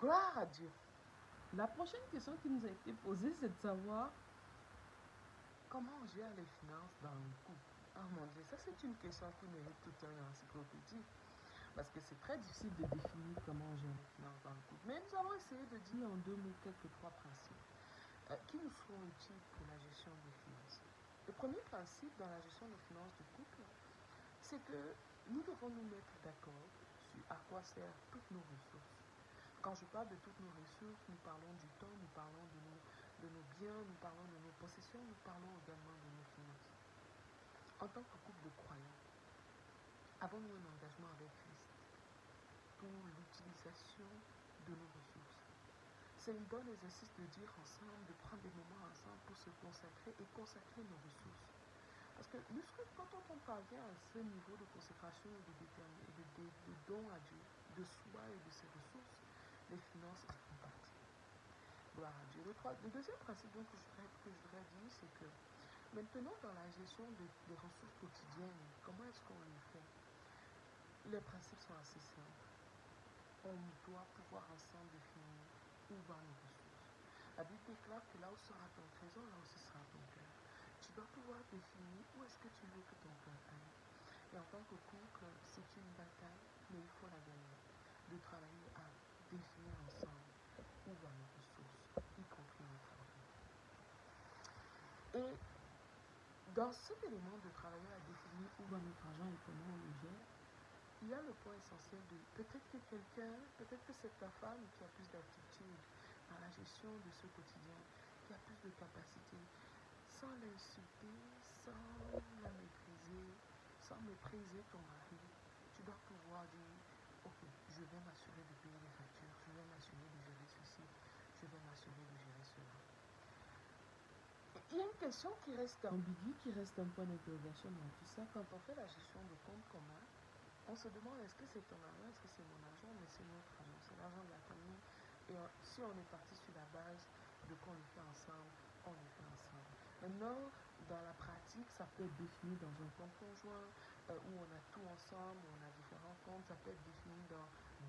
Gloire à Dieu. La prochaine question qui nous a été posée, c'est de savoir comment on gère les finances dans le couple. Oh mon Dieu, ça c'est une question qui mérite toute une encyclopédie. Parce que c'est très difficile de définir comment on gère les finances dans le couple. Mais nous allons essayer de dire en 2 mots quelques 3 principes qui nous seront utiles pour la gestion des finances. Le premier principe dans la gestion des finances du couple, c'est que nous devons nous mettre d'accord sur à quoi servent toutes nos ressources. Quand je parle de toutes nos ressources, nous parlons du temps, nous parlons de nos biens, nous parlons de nos possessions, nous parlons également de nos finances. En tant que couple de croyants, avons-nous un engagement avec Christ pour l'utilisation de nos ressources? C'est une bonne exercice de dire ensemble, de prendre des moments ensemble pour se consacrer et consacrer nos ressources. Parce que quand on parvient à ce niveau de consécration et de don à Dieu, de soi et de ses ressources, les finances en font partie. Gloire à Dieu. Le deuxième principe que je voudrais dire, c'est que maintenant dans la gestion des ressources quotidiennes, comment est-ce qu'on le fait? Les principes sont assez simples. On doit pouvoir ensemble définir où vont nos ressources. La Bible déclare que là où sera ton trésor, là aussi sera ton cœur. Tu dois pouvoir définir où est-ce que tu veux que ton cœur aille. Et en tant que couple, c'est une bataille, mais il faut la gagner. De travailler à définir ensemble où vont nos ressources, y compris notre argent. Et dans cet élément de travailler à définir où va notre argent et comment on le gère, il y a le point essentiel de peut-être que c'est ta femme qui a plus d'aptitude dans la gestion de ce quotidien, qui a plus de capacité, sans l'insulter, sans la mépriser, sans mépriser ton mari. Tu dois pouvoir dire, ok, je vais m'assurer de payer les factures, je vais m'assurer de gérer ceci, je vais m'assurer de gérer cela. Il y a une question qui reste ambiguë, qui reste un point d'interrogation dans tout ça. Quand on fait la gestion de compte commun, on se demande est-ce que c'est ton argent, est-ce que c'est mon argent, mais c'est notre argent, c'est l'argent de la famille. Et si on est parti sur la base de qu'on le fait ensemble, on le fait ensemble. Maintenant, dans la pratique, ça peut être défini dans un compte conjoint, où on a tout ensemble, où on a différents comptes. Ça peut être défini dans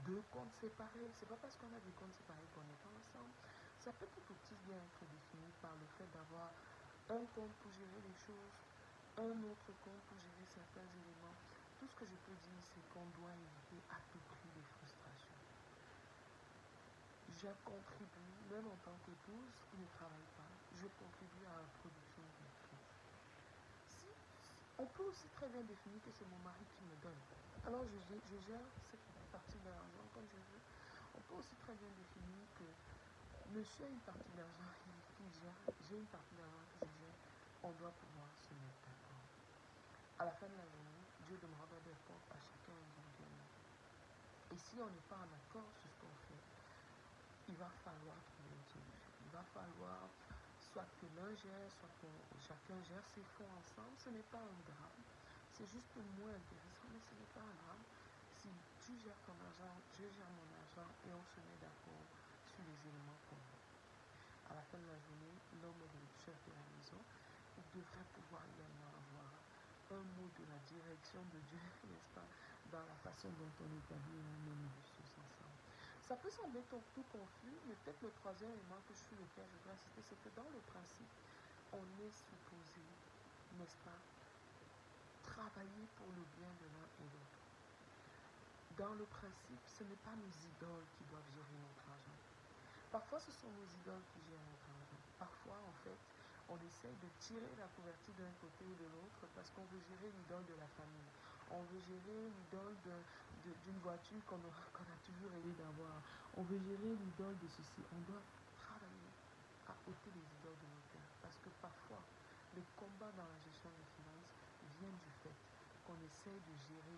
2 comptes séparés. C'est pas parce qu'on a des comptes séparés qu'on n'est pas ensemble. Ça peut tout aussi bien être défini par le fait d'avoir un compte pour gérer les choses, un autre compte pour gérer certains éléments. Tout ce que je peux dire, c'est qu'on doit éviter à tout prix les frustrations. Je contribue, même en tant qu'épouse qui ne travaille pas, je contribue à la production d'une vie. Si, on peut aussi très bien définir que c'est mon mari qui me donne. Alors je gère cette partie de l'argent comme je veux. On peut aussi très bien définir que monsieur a une partie de l'argent qu'il gère, j'ai une partie de l'argent que je gère. On doit pouvoir se mettre d'accord. À la fin de la journée, Dieu demandera des comptes à chacun individuellement. Et si on n'est pas en accord sur ce qu'on fait, il va falloir trouver une solution. Il va falloir soit que l'un gère, soit que chacun gère ses fonds ensemble. Ce n'est pas un drame. C'est juste moins intéressant, mais ce n'est pas un drame. Si tu gères ton argent, je gère mon argent et on se met d'accord sur les éléments communs. À la fin de la journée, l'homme est le chef de la maison. Il devrait pouvoir également avoir un mot de la direction de Dieu, n'est-ce pas, dans la façon dont on établit et on met nos ressources ensemble. Ça peut sembler tout confus, mais peut-être le troisième élément sur lequel je voudrais insister, c'est que dans le principe, on est supposé, n'est-ce pas, travailler pour le bien de l'un et l'autre. Dans le principe, ce n'est pas nos idoles qui doivent gérer notre argent. Parfois, ce sont nos idoles qui gèrent notre argent. Parfois, en fait, on essaye de tirer la couverture d'un côté ou de l'autre parce qu'on veut gérer l'idole de la famille. On veut gérer l'idole d'une voiture qu'on a toujours rêvé d'avoir. On veut gérer l'idole de ceci. On doit travailler à ôter les idoles de nos cœurs. Parce que parfois, les combats dans la gestion des finances viennent du fait qu'on essaye de gérer